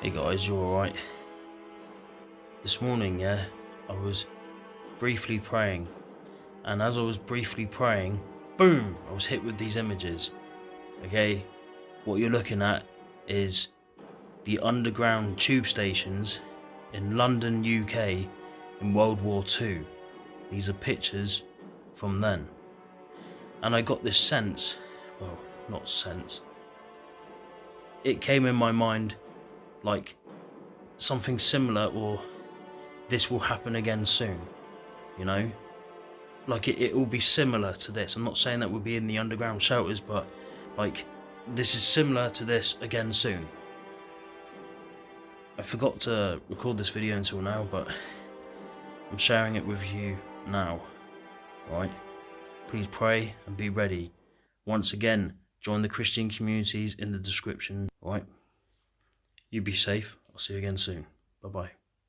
Hey guys, you alright? This morning, yeah, I was briefly praying, and as I was briefly praying, boom, I was hit with these images. Okay, what you're looking at is the underground tube stations in London, UK in World War II. These are pictures from then. And I got this sense, well, not sense, it came in my mind like something similar, or this will happen again soon, you know, like it will be similar to this. I'm not saying that we'll be in the underground shelters, but like this is similar to this again soon. I forgot to record this video until now, but I'm sharing it with you now, right? Please pray and be ready. Once again, join the Christian communities in the description, right? You be safe. I'll see you again soon. Bye bye.